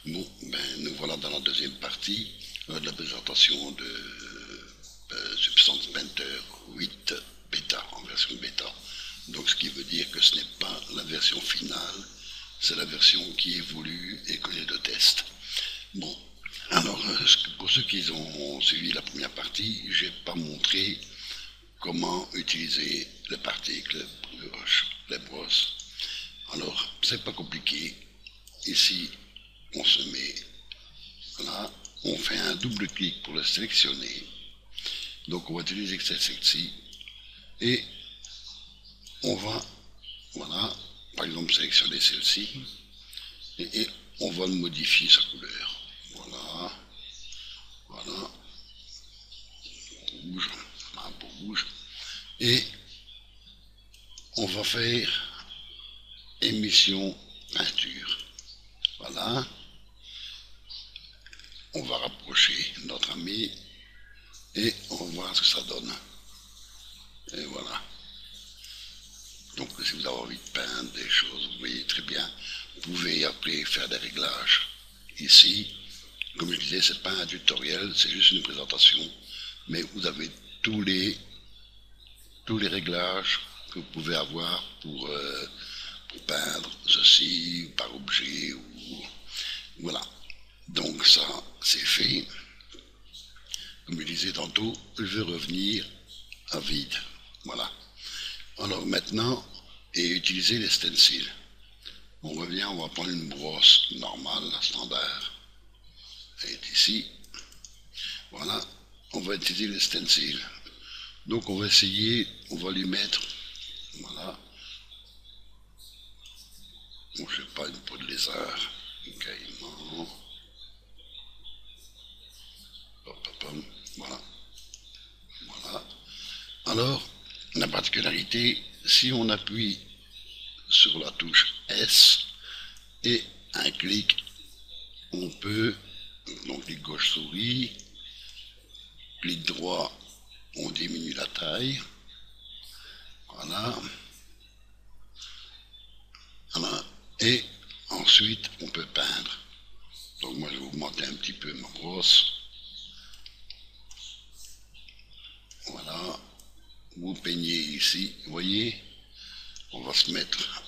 Bon, ben, nous voilà dans la deuxième partie de la présentation de Substance Painter 8 bêta, en version bêta. Donc ce qui veut dire que ce n'est pas la version finale, c'est la version qui évolue et connaît de test. Bon, alors pour ceux qui ont suivi la première partie, j'ai pas montré comment utiliser les particles, les brosses. Alors, c'est pas compliqué. Ici, on se met là, on fait un double clic pour le sélectionner. Donc, on va utiliser celle-ci et on va, voilà, par exemple, sélectionner celle-ci et on va modifier sa couleur. Voilà, voilà, rouge, un peu rouge. Et on va faire émission peinture. Voilà. On va rapprocher notre ami et on va voir ce que ça donne. Et voilà. Donc si vous avez envie de peindre des choses, vous voyez très bien, vous pouvez après faire des réglages. Ici, comme je disais, c'est pas un tutoriel, c'est juste une présentation, mais vous avez tous les réglages que vous pouvez avoir pour peindre ceci par objet ou voilà. Donc ça, c'est fait. Comme je disais tantôt, je vais revenir à vide. Voilà. Alors maintenant, et utiliser les stencils. On revient, on va prendre une brosse normale, standard. Elle est ici. Voilà. On va utiliser les stencils. Donc on va essayer, on va lui mettre, voilà. Bon, je sais pas, une peau de lézard. Un caïman. Voilà. Voilà. Alors, la particularité, si on appuie sur la touche S et un clic, on peut, donc clic gauche souris, clic droit, on diminue la taille. Voilà. Voilà. Et ensuite, on peut peindre. Donc moi, je vais augmenter un petit peu ma brosse. Voilà. Vous peignez ici, vous voyez, on va se mettre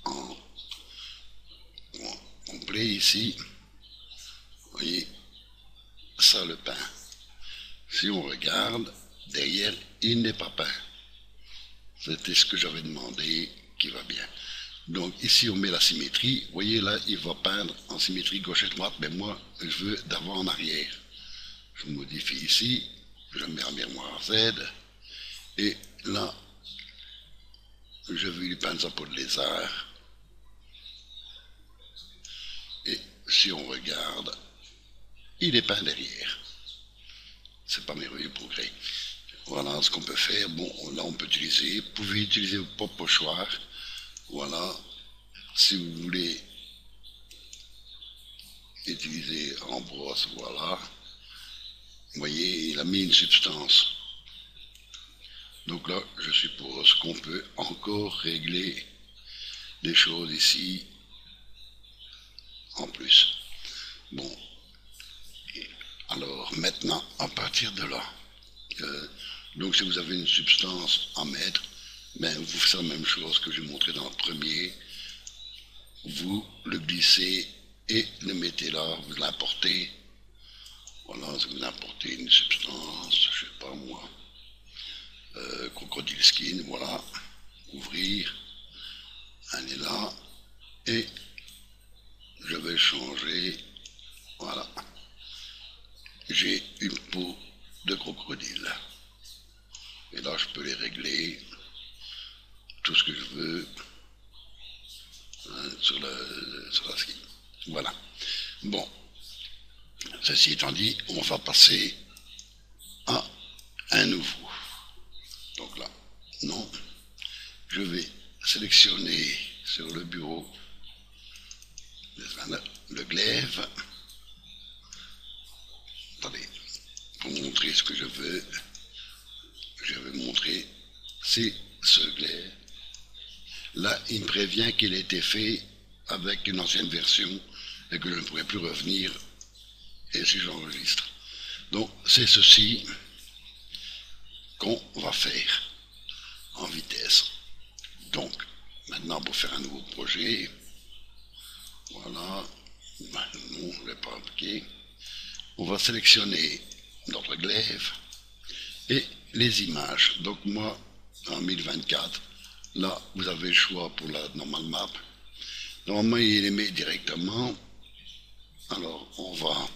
en complet ici. Vous voyez, ça le peint. Si on regarde, derrière, il n'est pas peint. C'était ce que j'avais demandé, qui va bien. Donc ici, on met la symétrie. Vous voyez, là, il va peindre en symétrie gauche et droite, mais moi, je veux d'avant en arrière. Je modifie ici, je mets en miroir Z, et là, je vais lui peindre sa peau de lézard. Et si on regarde, il est peint derrière. C'est pas merveilleux progrès. Voilà ce qu'on peut faire. Bon, là on peut utiliser, vous pouvez utiliser vos propres pochoirs. Voilà, si vous voulez utiliser en brosse, voilà. Vous voyez, il a mis une substance. Donc là, je suppose qu'on peut encore régler des choses ici en plus. Bon, alors maintenant, à partir de là, donc si vous avez une substance à mettre, ben, vous faites la même chose que j'ai montré dans le premier. Vous le glissez et le mettez là, vous l'importez. Voilà, si vous importez une substance, je sais pas moi, crocodile skin, voilà, ouvrir, elle est là, et je vais changer, voilà, j'ai une peau de crocodile. Et là, je peux les régler, tout ce que je veux, hein, sur la skin. Voilà. Bon, ceci étant dit, on va passer à un nouveau. Donc là, non, je vais sélectionner sur le bureau le glaive. Attendez, pour montrer ce que je veux montrer, c'est ce glaive. Là, il me prévient qu'il a été fait avec une ancienne version et que je ne pourrai plus revenir et si j'enregistre. Donc c'est ceci qu'on va faire en vitesse. Donc maintenant pour faire un nouveau projet, voilà, non, je ne vais pas appliquer. On va sélectionner notre glaive et les images. Donc moi, en 1024, là, vous avez le choix pour la normal map. Normalement, il les met directement. Alors, on va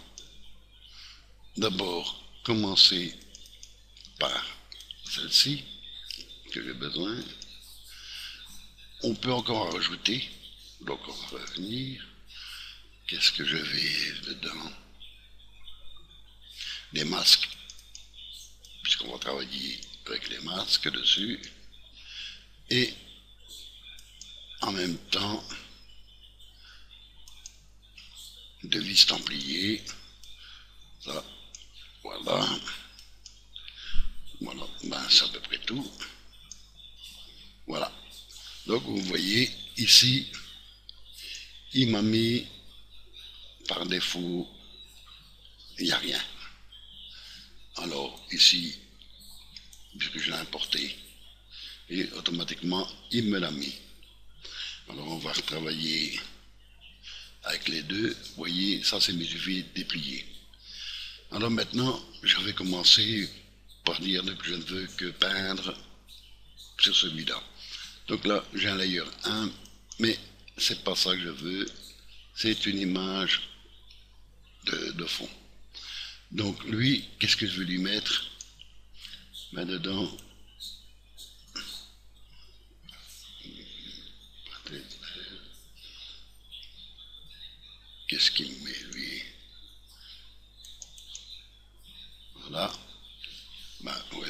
d'abord commencer par celle-ci, que j'ai besoin. On peut encore rajouter. Donc, on va revenir. Qu'est-ce que je vais dedans? Des masques, puisqu'on va travailler avec les masques dessus. Et en même temps, devis templier. Ça, voilà. Voilà, ben c'est à peu près tout. Voilà. Donc vous voyez, ici, il m'a mis par défaut, il n'y a rien. Alors ici, puisque je l'ai importé, et automatiquement, il me l'a mis. Alors on va retravailler avec les deux. Vous voyez, ça c'est mes UV dépliés. Alors maintenant, je vais commencer par dire que je ne veux que peindre sur celui-là. Donc là, j'ai un layer 1, mais c'est pas ça que je veux. C'est une image de fond. Donc lui, qu'est-ce que je veux lui mettre? Ben dedans, qu'est-ce qu'il me met lui? Voilà. Ben oui,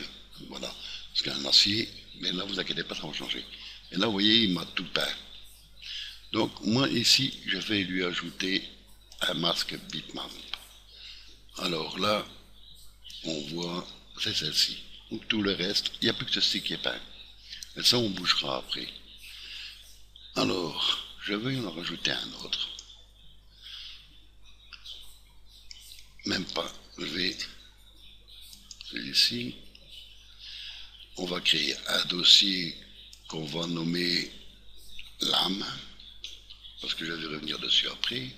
voilà. Parce qu'un acier, mais là vous inquiétez pas, ça va changer. Et là vous voyez, il m'a tout peint. Donc moi ici, je vais lui ajouter un masque bitmap. Alors là, on voit, c'est celle-ci. Donc tout le reste, il n'y a plus que ceci qui est peint. Et ça, on bougera après. Alors, je vais en rajouter un autre. Même pas, je vais, celui-ci. On va créer un dossier qu'on va nommer l'âme, parce que je vais revenir dessus après.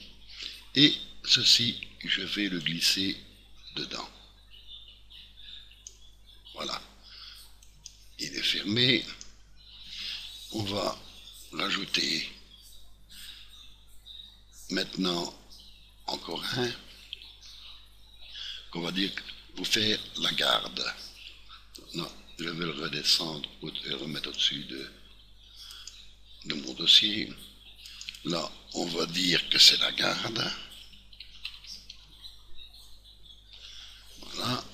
Et ceci, je vais le glisser dedans. Voilà. Il est fermé. On va rajouter maintenant encore un qu'on va dire pour faire la garde. Non, je vais le redescendre et le remettre au-dessus de mon dossier. Là, on va dire que c'est la garde. Voilà.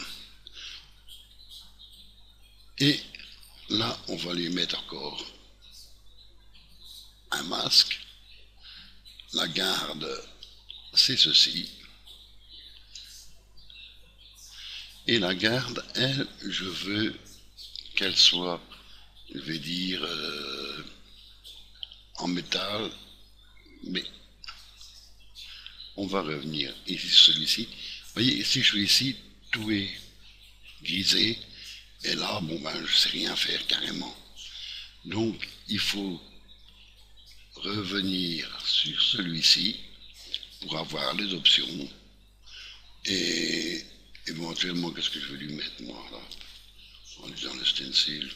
Et là, on va lui mettre encore un masque. La garde, c'est ceci. Et la garde, elle, je veux qu'elle soit, je vais dire, en métal, mais on va revenir ici, celui-ci. Vous voyez, si je suis ici, tout est grisé, et là, bon ben, je sais rien faire carrément. Donc, il faut revenir sur celui-ci pour avoir les options, et éventuellement, qu'est-ce que je vais lui mettre, moi, là, en disant le stencil.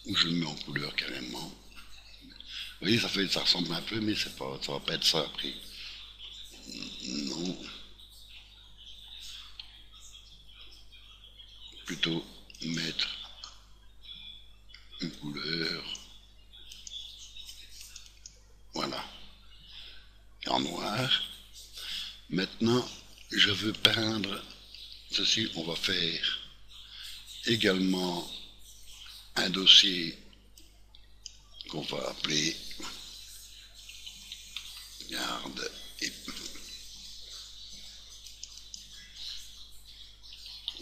Ou je le mets en couleur carrément. Vous voyez, ça ressemble un peu, mais c'est pas, ça va pas être ça après. Non. Plutôt mettre une couleur. Voilà. En noir. Maintenant, je veux peindre ceci. On va faire également un dossier qu'on va appeler garde et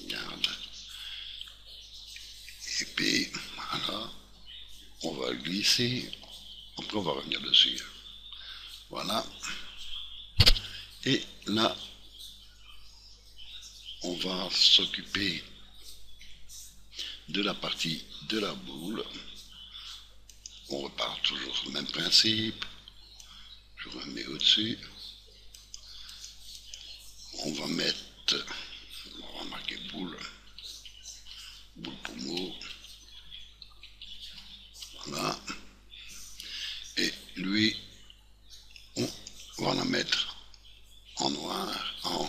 garde glisser. Après, on va revenir dessus. Voilà. Et là, on va s'occuper de la partie de la boule. On repart toujours sur le même principe. Je remets au-dessus. On va mettre, on va marquer boule pommeau. Voilà. Et lui, on va la mettre en noir, en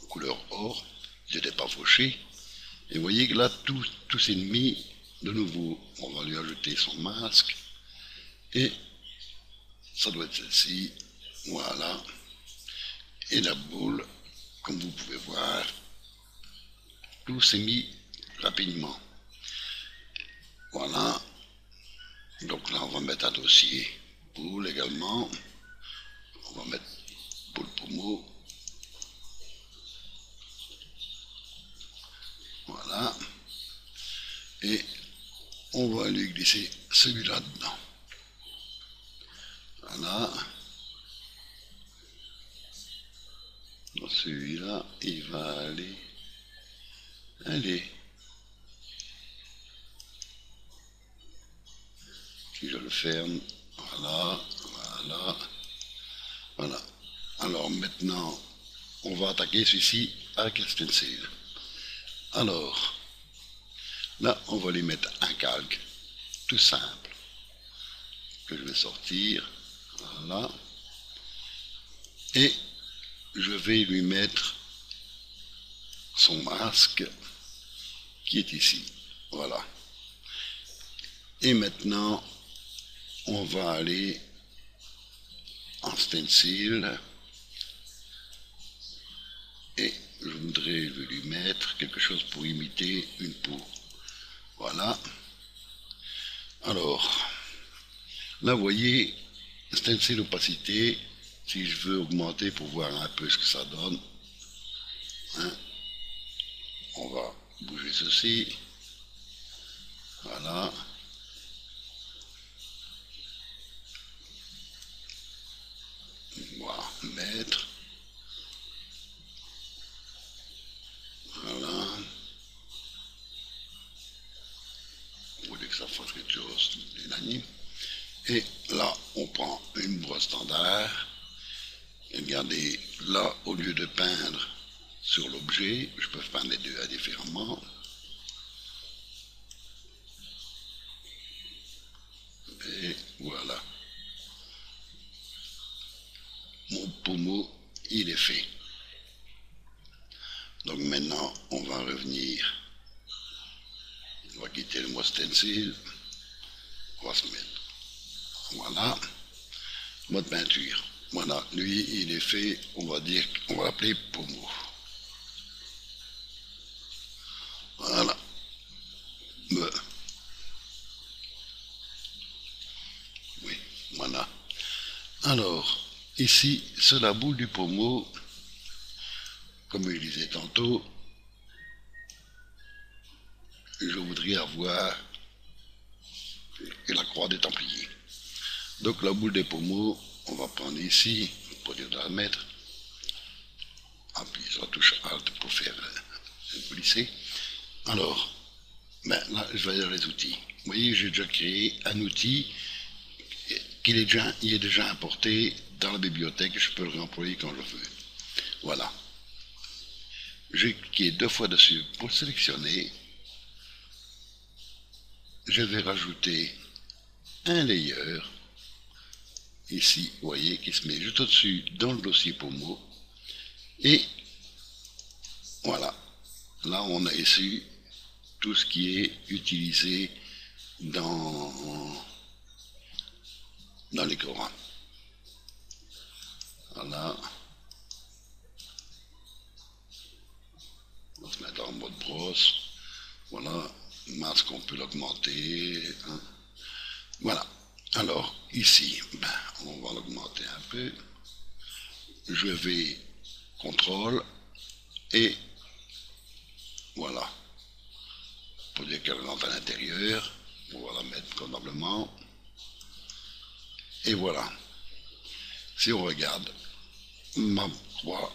couleur or. Je n'étais pas fauché. Et vous voyez que là, tout s'est mis de nouveau. On va lui ajouter son masque. Et ça doit être celle-ci. Voilà. Et la boule, comme vous pouvez voir, tout s'est mis rapidement. Voilà. Donc là, on va mettre un dossier boule également. On va mettre boule pommeau. Voilà. Et on va lui glisser celui-là dedans. Voilà. Dans celui-là, il va aller. Allez. Si je le ferme, voilà, voilà, voilà. Alors maintenant, on va attaquer celui-ci avec un stencil. Alors, là, on va lui mettre un calque, tout simple, que je vais sortir, voilà. Et je vais lui mettre son masque qui est ici, voilà. Et maintenant, on va aller en stencil et je voudrais lui mettre quelque chose pour imiter une peau. Voilà. Alors, là, vous voyez, stencil opacité, si je veux augmenter pour voir un peu ce que ça donne, hein, on va bouger ceci. Voilà. On va mettre. Voilà. Vous voulez que ça fasse quelque chose d'unanime. Et là, on prend une brosse standard. Et regardez, là, au lieu de peindre sur l'objet, je peux peindre les deux indifféremment. Et voilà. Mon pommeau, il est fait. Donc maintenant, on va revenir. On va quitter le mot stencil. On va se mettre. Voilà. Mode peinture. Voilà. Lui, il est fait. On va dire, on va l'appeler pommeau. Voilà. Oui, voilà. Alors, ici, sur la boule du pommeau, comme je disais tantôt, je voudrais avoir la croix des Templiers. Donc la boule des pommeaux, on va prendre ici, pour dire de la mettre, appuyer sur la touche Alt pour faire glisser. Alors, ben là, je vais dans les outils. Vous voyez, j'ai déjà créé un outil qui est déjà importé dans la bibliothèque, je peux le réemployer quand je veux. Voilà. J'ai cliqué 2 fois dessus pour le sélectionner. Je vais rajouter un layer, ici, vous voyez, qui se met juste au-dessus dans le dossier pommeau. Et voilà, là on a ici tout ce qui est utilisé dans les Corans. Voilà. On va se mettre en mode brosse. Voilà, masque, on peut l'augmenter. Hein. Voilà. Alors, ici, ben, on va l'augmenter un peu. Je vais contrôle et voilà. Pour dire qu'elle rentre à l'intérieur, on va la mettre convenablement. Et voilà. Si on regarde, ma croix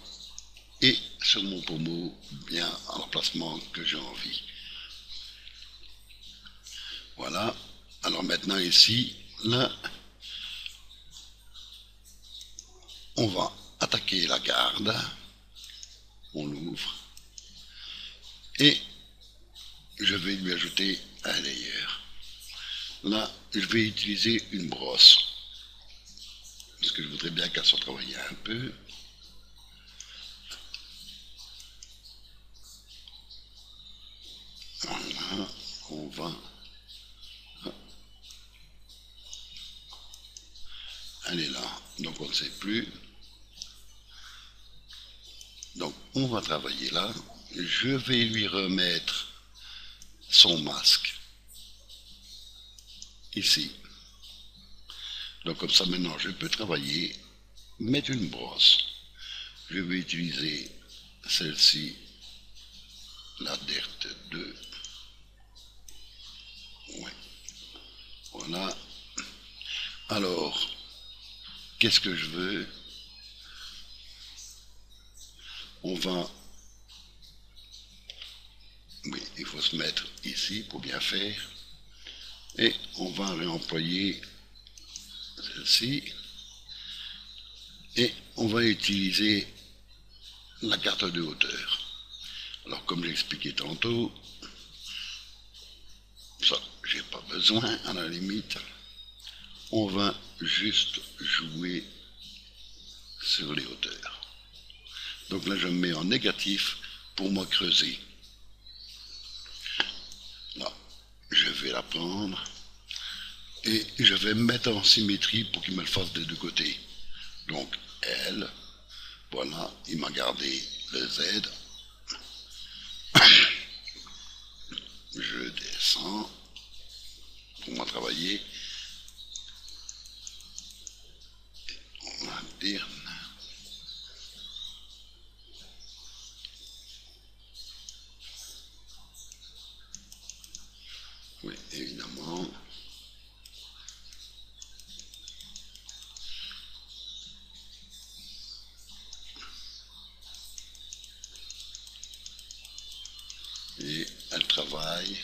est sur mon pommeau bien à l'emplacement que j'ai envie. Voilà. Alors maintenant ici, là, on va attaquer la garde. On l'ouvre. Et je vais lui ajouter un layer. Là, je vais utiliser une brosse. Parce que je voudrais bien qu'elle soit travaillée un peu. Voilà, on va. Elle est là, donc on ne sait plus. Donc on va travailler là. Je vais lui remettre son masque ici. Donc comme ça maintenant je peux travailler, mettre une brosse. Je vais utiliser celle-ci, la DERT 2. Ouais. Voilà. Alors, qu'est-ce que je veux? On va... Oui, il faut se mettre ici pour bien faire. Et on va réemployer celle-ci. Et on va utiliser la carte de hauteur. Alors comme j'ai expliqué tantôt, ça j'ai pas besoin à la limite. On va juste jouer sur les hauteurs. Donc là je me mets en négatif pour moi creuser. Là, je vais la prendre et je vais me mettre en symétrie pour qu'il me le fasse des deux côtés. Donc elle, voilà, il m'a gardé le Z. Je descends pour moi travailler. On va dire. Oui, évidemment. Et elle travaille.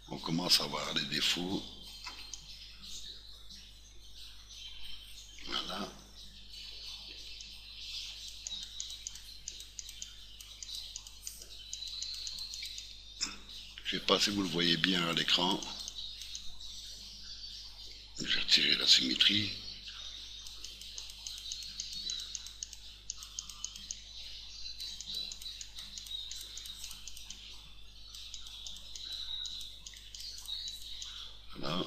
On commence à voir les défauts. Voilà. Je ne sais pas si vous le voyez bien à l'écran. J'ai retiré la symétrie. Voilà.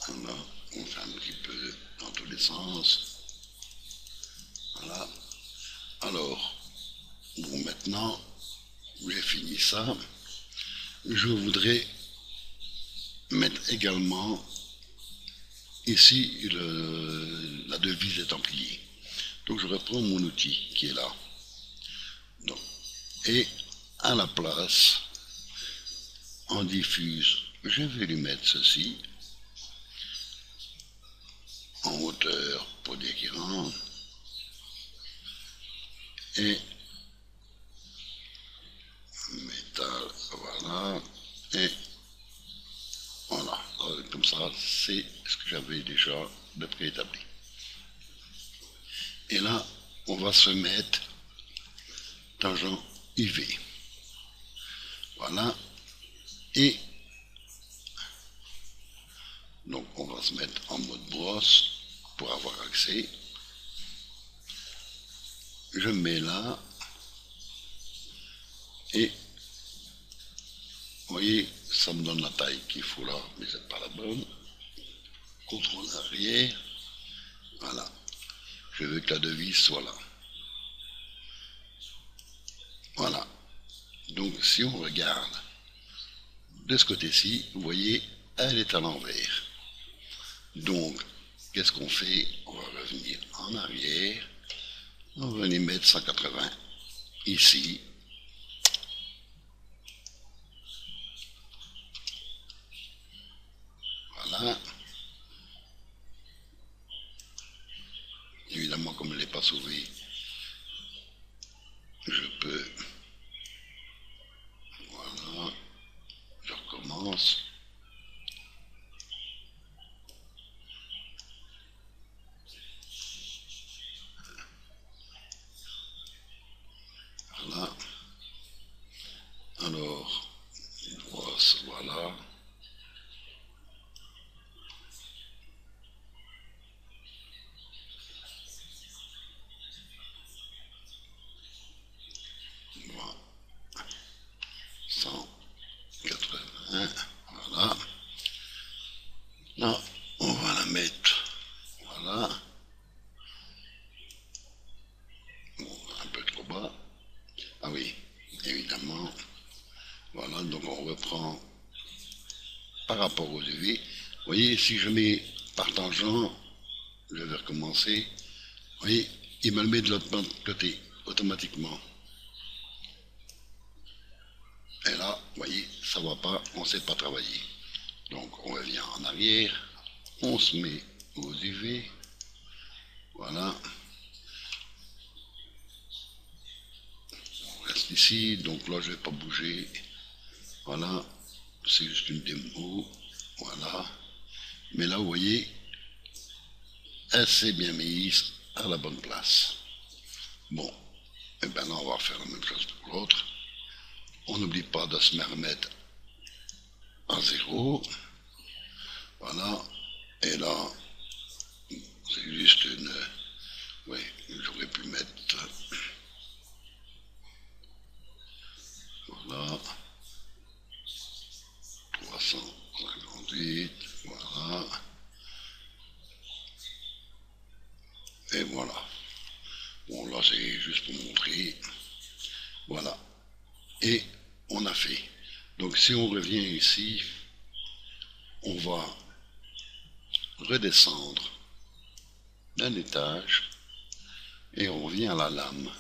Voilà. On fait un petit peu dans tous les sens. Voilà. Alors, bon, maintenant, j'ai fini ça. Je voudrais mettre également ici la devise des Templiers. Donc je reprends mon outil qui est là. Donc, et à la place, en diffuse, je vais lui mettre ceci en hauteur pour dire qu'il rentre. Et métal, voilà. Et voilà. Comme ça, c'est ce que j'avais déjà de préétabli. Et là, on va se mettre tangent IV. Voilà. Et donc on va se mettre en mode brosse pour avoir accès. Je mets là. Et vous voyez, ça me donne la taille qu'il faut là, mais c'est pas la bonne. Contrôle arrière. Voilà. Je veux que la devise soit là. Voilà. Donc si on regarde de ce côté-ci, vous voyez, elle est à l'envers. Donc, qu'est-ce qu'on fait? On va revenir en arrière. On va venir mettre 180 ici. Voilà. Évidemment, comme je ne l'ai pas sauvé, je peux... Voilà. Je recommence. Voilà. Alors, brosse, voilà. Voilà. 180. Voilà. Là, on va la mettre. Voilà. Bon, un peu trop bas. Ah oui, évidemment. Voilà, donc on reprend par rapport aux UV. Vous voyez, si je mets par tangent, je vais recommencer. Vous voyez, il me le met de l'autre côté, automatiquement. Et là, vous voyez, ça ne va pas, on ne sait pas travailler. Donc on revient en arrière, on se met aux UV. Voilà. On reste ici, donc là je ne vais pas bouger. Voilà, c'est juste une démo. Voilà. Mais là, vous voyez, elle s'est bien mise à la bonne place. Bon, et bien là, on va faire la même chose pour l'autre. On n'oublie pas de se remettre à 0. Voilà. Et là, c'est juste une... Oui, j'aurais pu mettre... Voilà. 358. Voilà. Et voilà. Bon, là, c'est juste pour montrer. Voilà. Et on a fait. Donc, si on revient ici, on va redescendre d'un étage et on revient à la lame.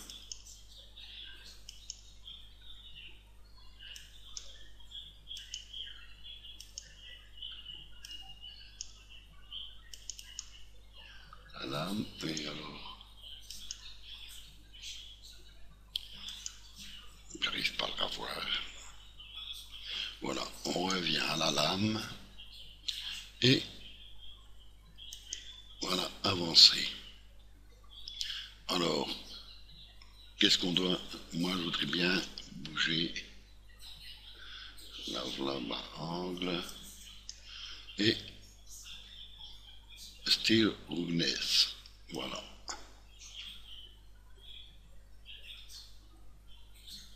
La lame, et alors, j'arrive pas à la voir. Voilà, on revient à la lame et voilà, avancer. Alors, qu'est-ce qu'on doit... Moi, je voudrais bien bouger là, là, angle et style roughness. Voilà.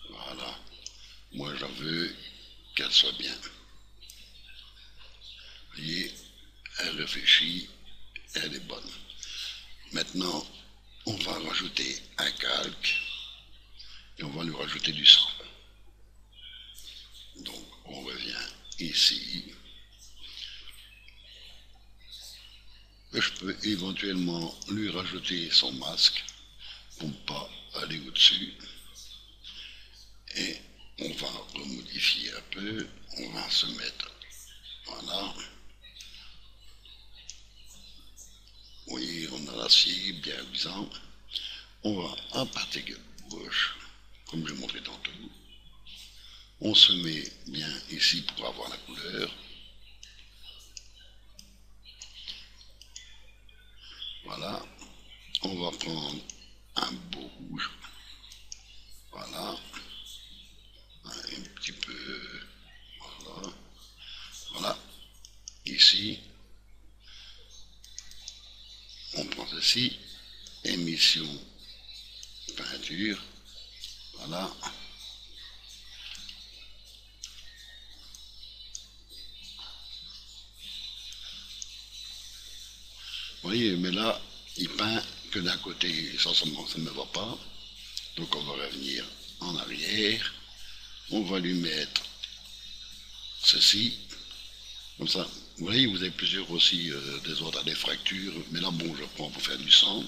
Voilà. Moi, j'en veux qu'elle soit bien. Vous voyez, elle réfléchit, elle est bonne. Maintenant, on va rajouter un calque et on va lui rajouter du sang. Donc, on revient ici. Je peux éventuellement lui rajouter son masque pour ne pas aller au-dessus. Et on va remodifier un peu. On va se mettre, voilà. Vous voyez, on a l'acier bien luisant. On va en partie gauche, comme j'ai montré tantôt. On se met bien ici pour avoir la couleur. Voilà. On va prendre un beau rouge. Voilà. Un petit peu. Voilà. Voilà. Ici. On prend ceci. Émission peinture. Voilà. Vous voyez, mais là, il peint que d'un côté, ça ne me va pas. Donc on va revenir en arrière. On va lui mettre ceci, comme ça. Vous voyez, vous avez plusieurs aussi des ordres à des fractures, mais là, bon, je prends pour faire du sang.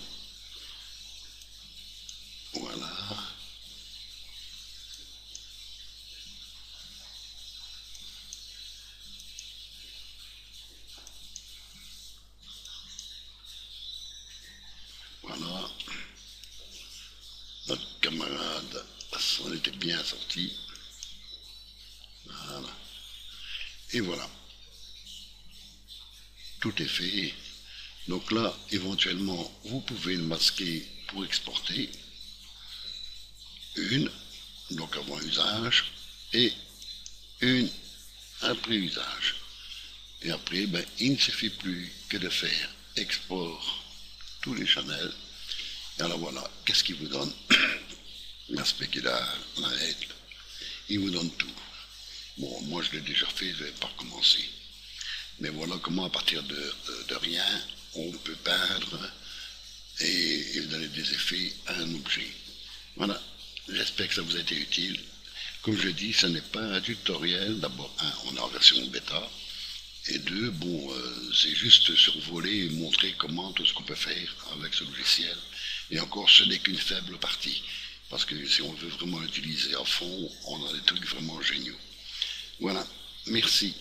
Voilà. Voilà. Notre camarade s'en était bien sorti. Voilà. Et voilà. Tout est fait. Donc là, éventuellement, vous pouvez le masquer pour exporter. Une, donc avant usage, et une après usage. Et après, ben, il ne suffit plus que de faire export tous les channels. Et alors voilà, qu'est-ce qu'il vous donne? L'aspect qu'il a, la lettre, il vous donne tout. Bon, moi je l'ai déjà fait, je ne vais pas recommencer. Mais voilà comment à partir de rien, on peut peindre et donner des effets à un objet. Voilà, j'espère que ça vous a été utile. Comme je dis, ce n'est pas un tutoriel. D'abord, un, on est en version bêta. Et deux, bon, c'est juste survoler et montrer comment tout ce qu'on peut faire avec ce logiciel. Et encore, ce n'est qu'une faible partie. Parce que si on veut vraiment l'utiliser à fond, on a des trucs vraiment géniaux. Voilà, merci.